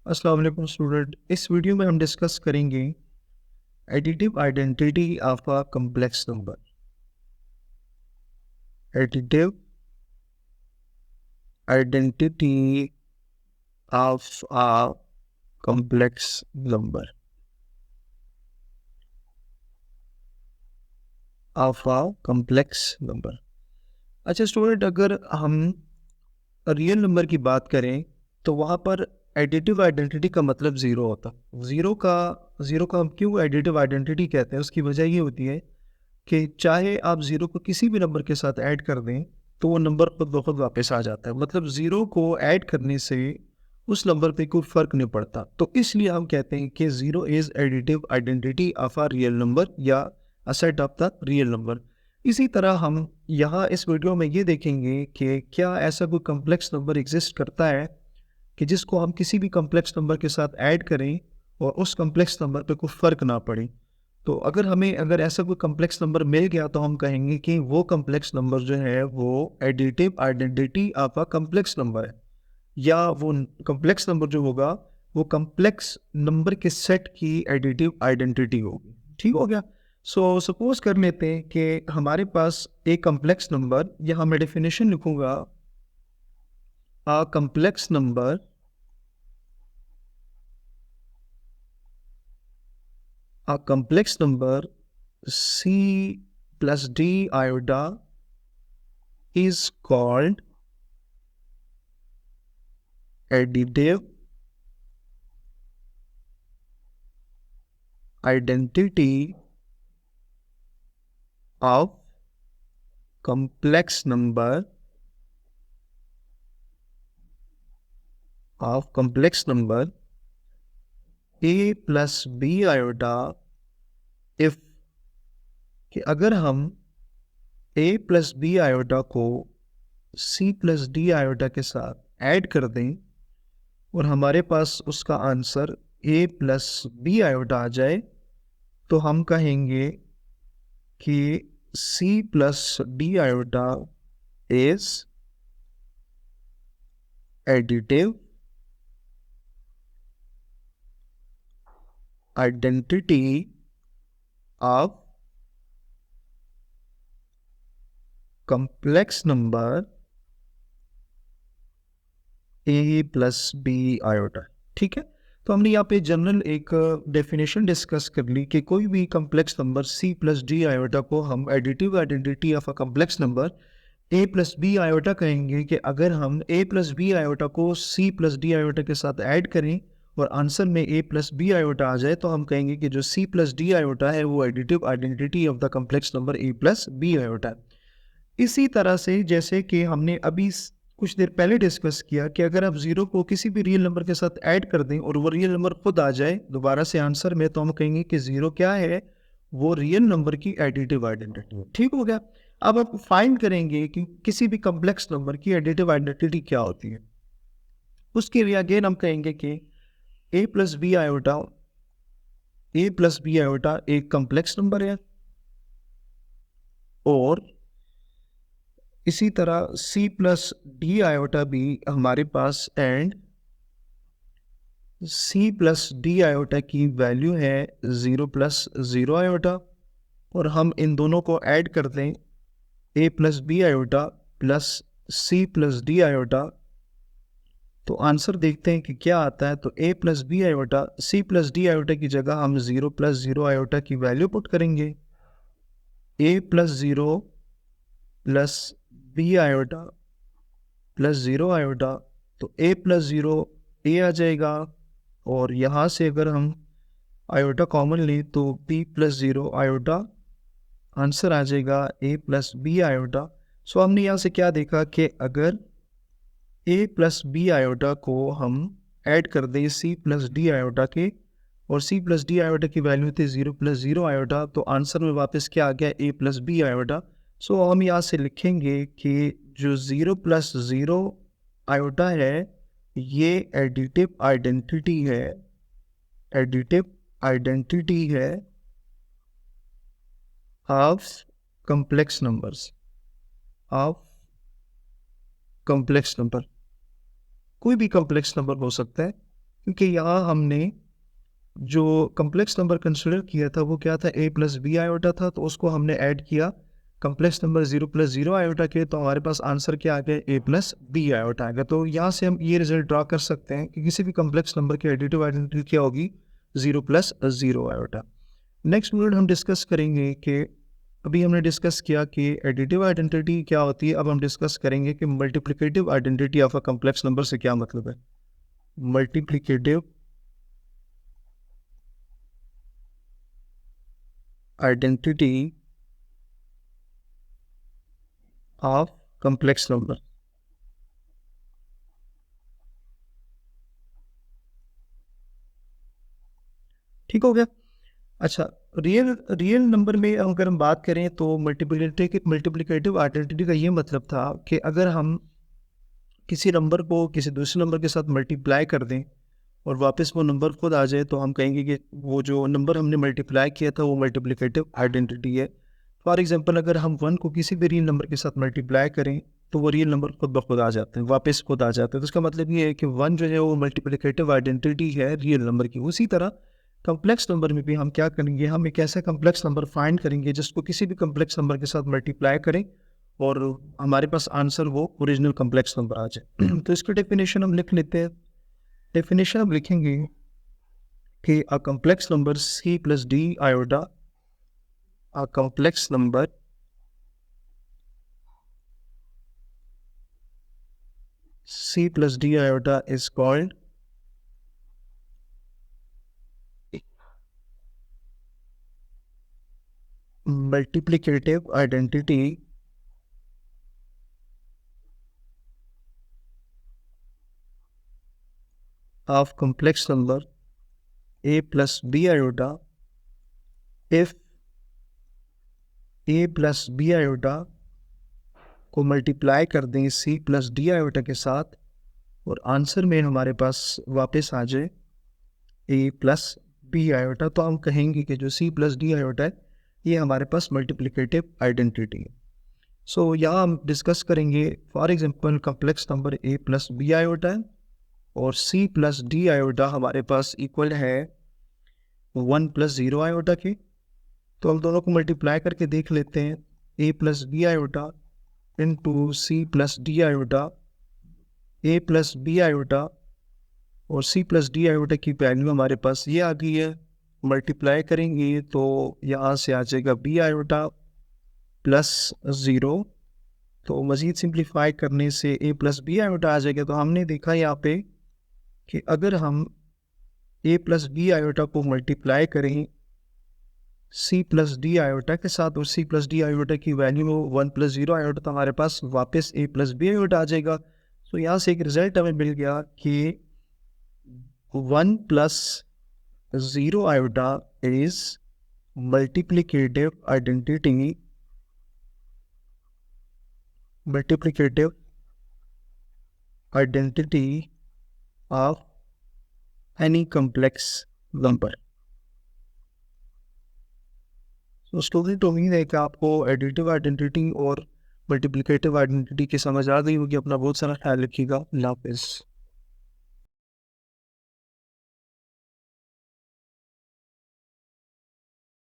अस्सलाम वालेकुम स्टूडेंट। इस वीडियो में हम डिस्कस करेंगे additive identity of a complex number. Additive identity of a complex number of a complex number. अच्छा स्टूडेंट, अगर हम रियल नंबर की बात करें तो वहाँ पर एडिटिव आइडेंटिटी का मतलब ज़ीरो होता। ज़ीरो का हम क्यों एडिटिव आइडेंटिटी कहते हैं, उसकी वजह ये होती है कि चाहे आप ज़ीरो को किसी भी नंबर के साथ ऐड कर दें तो वो नंबर खुद ब खुद वापस आ जाता है। मतलब ज़ीरो को ऐड करने से उस नंबर पे कोई फ़र्क नहीं पड़ता। तो इसलिए हम कहते हैं कि zero is additive identity of a real number या a set of the real number. इसी तरह हम यहाँ इस वीडियो में ये देखेंगे कि क्या ऐसा कोई कम्प्लेक्स नंबर एग्जिस्ट करता है कि जिसको हम किसी भी कम्प्लेक्स नंबर के साथ ऐड करें और उस कम्प्लेक्स नंबर पे कोई फ़र्क ना पड़े। तो अगर ऐसा कोई कम्प्लेक्स नंबर मिल गया तो हम कहेंगे कि वो कम्प्लेक्स नंबर जो है वो additive identity of a complex number है, या वो कम्प्लेक्स नंबर जो होगा वो कम्प्लेक्स नंबर के सेट की एडिटिव आइडेंटिटी होगी। ठीक हो गया। सो सपोज कर लेते हैं कि हमारे पास एक कम्प्लेक्स नंबर, यहाँ मैं डेफिनेशन लिखूंगा, अ complex number C plus D iota is called additive identity of complex number A plus B iota if, कि अगर हम A plus B iota को C plus D iota के साथ ऐड कर दें और हमारे पास उसका answer A plus B iota आ जाए तो हम कहेंगे कि C plus D iota is additive identity of complex number A plus B iota। ठीक है, तो हमने यहाँ पे जनरल एक डेफिनेशन डिस्कस कर ली कि कोई भी complex number C plus D iota को हम additive identity of a complex number A plus B iota कहेंगे कि अगर हम A प्लस बी आयोटा को C प्लस डी आयोटा के साथ ऐड करें और आंसर में A प्लस बी आयोटा आ जाए तो हम कहेंगे कि जो C प्लस डी आयोटा है वो additive identity of the complex number A plus B iota है। इसी तरह से जैसे कि हमने अभी कुछ देर पहले डिस्कस किया कि अगर आप ज़ीरो को किसी भी रियल नंबर के साथ ऐड कर दें और वो रियल नंबर खुद आ जाए दोबारा से आंसर में, तो हम कहेंगे कि ज़ीरो क्या है, वो रियल नंबर की एडिटिव आइडेंटिटी है। ठीक हो गया। अब आप फाइंड करेंगे कि किसी भी कम्प्लेक्स नंबर की एडिटिव आइडेंटिटी क्या होती है। उसके लिए अगेन हम कहेंगे कि ए प्लस बी आयोटा एक कम्प्लेक्स नंबर है और इसी तरह C प्लस डी आयोटा भी हमारे पास, and C plus D iota की वैल्यू है 0 प्लस 0 आयोटा, और हम इन दोनों को ऐड कर दें A plus B iota plus C plus D iota, तो आंसर देखते हैं कि क्या आता है। तो A plus B iota C plus D iota की जगह हम 0 प्लस 0 आयोटा की वैल्यू पुट करेंगे। A plus 0 plus B iota plus 0 iota, तो A प्लस 0 A आ जाएगा, और यहाँ से अगर हम आयोटा कॉमन लें तो B प्लस 0 आयोटा आंसर आ जाएगा A प्लस बी आयोटा। सो हमने यहाँ से क्या देखा कि अगर A प्लस बी आयोटा को हम ऐड कर दें C प्लस डी आयोटा के, और C प्लस डी आयोटा की वैल्यू थी 0 प्लस 0 आयोटा, तो आंसर में वापस क्या आ गया, A प्लस बी आयोटा। सो हम यहाँ से लिखेंगे कि जो 0 प्लस 0 आयोटा है ये एडिटिव आइडेंटिटी है, एडिटिव आइडेंटिटी है of complex numbers, of complex number. कोई भी कम्प्लेक्स नंबर हो सकता है, क्योंकि यहाँ हमने जो कम्प्लेक्स नंबर कंसिडर किया था वो क्या था, a प्लस बी आयोटा था, तो उसको हमने ऐड किया कम्प्लेक्स नंबर 0 प्लस 0 आयोटा के, तो हमारे पास आंसर क्या आ गया, a प्लस बी आयोटा आ गया। तो यहाँ से हम ये रिजल्ट ड्रा कर सकते हैं कि किसी भी कम्प्लेक्स नंबर की एडिटिव आइडेंटिटी क्या होगी, 0 प्लस 0 आयोटा। नेक्स्ट मिनट हम डिस्कस करेंगे कि अभी हमने डिस्कस किया कि एडिटिव आइडेंटिटी क्या होती है, अब हम डिस्कस करेंगे कि multiplicative identity of a complex number से क्या मतलब है। Multiplicative identity of complex number. ठीक हो गया। अच्छा, रियल रियल नंबर में अगर हम बात करें तो मल्टीप्लिकेटिव आइडेंटिटी का ये मतलब था कि अगर हम किसी नंबर को किसी दूसरे नंबर के साथ मल्टीप्लाई कर दें और वापस वो नंबर खुद आ जाए, तो हम कहेंगे कि वो जो नंबर हमने मल्टीप्लाई किया था वो मल्टीप्लिकेटिव आइडेंटिटी है। फॉर एग्जांपल, अगर हम 1 को किसी भी रियल नंबर के साथ मल्टीप्लाई करें तो वो रियल नंबर खुद ब खुद आ जाते हैं, वापस खुद आ जाते हैं। तो इसका मतलब ये है कि 1 जो है वो मल्टीप्लिकेटिव आइडेंटिटी है रियल नंबर की। उसी तरह कम्प्लेक्स नंबर में भी हम क्या करेंगे, हम एक ऐसा कम्प्लेक्स नंबर फाइंड करेंगे जिसको किसी भी कम्प्लेक्स नंबर के साथ मल्टीप्लाई करें और हमारे पास आंसर वो ओरिजिनल कम्प्लेक्स नंबर आ जाए। तो इसकी डेफिनेशन हम लिख लेते हैं। डेफिनेशन हम लिखेंगे कि a complex number c plus d iota, a complex number c plus d iota is called multiplicative identity of complex number a plus b iota if a plus b iota को multiply कर दें c plus D iota के साथ और answer में हमारे पास वापस आ जाए a प्लस बी आयोटा, तो हम कहेंगे कि जो c प्लस डी आयोटा है ये हमारे पास मल्टीप्लिकेटिव आइडेंटिटी है। सो यहाँ हम डिस्कस करेंगे for example complex number a plus B iota है और c प्लस डी आयोटा हमारे पास इक्वल है 1 प्लस 0 आयोटा के। तो हम दोनों को मल्टीप्लाई करके देख लेते हैं, a plus B iota into C plus D iota, a plus B iota और c प्लस डी आयोटा की वैल्यू हमारे पास ये आ गई है। मल्टीप्लाई करेंगे तो यहाँ से आ जाएगा b आयोटा प्लस 0। तो मज़ीद सिंप्लीफाई करने से a प्लस बी आयोटा आ जाएगा। तो हमने देखा यहाँ पे कि अगर हम a प्लस बी आयोटा को मल्टीप्लाई करें c प्लस डी आयोटा के साथ और c प्लस डी आयोटा की वैल्यू 1 प्लस 0 आयोटा, तो हमारे पास वापस a प्लस बी आयोटा आ जाएगा। तो यहाँ से एक रिजल्ट हमें मिल गया कि 1 plus 0 iota is multiplicative identity of any complex number. तो स्टूडेंट, उम्मीद है कि आपको एडिटिव आइडेंटिटी और मल्टीप्लिकेटिव आइडेंटिटी की समझ आ गई होगी। अपना बहुत सारा ख्याल रखिएगा। अल्लाह हाफिज़।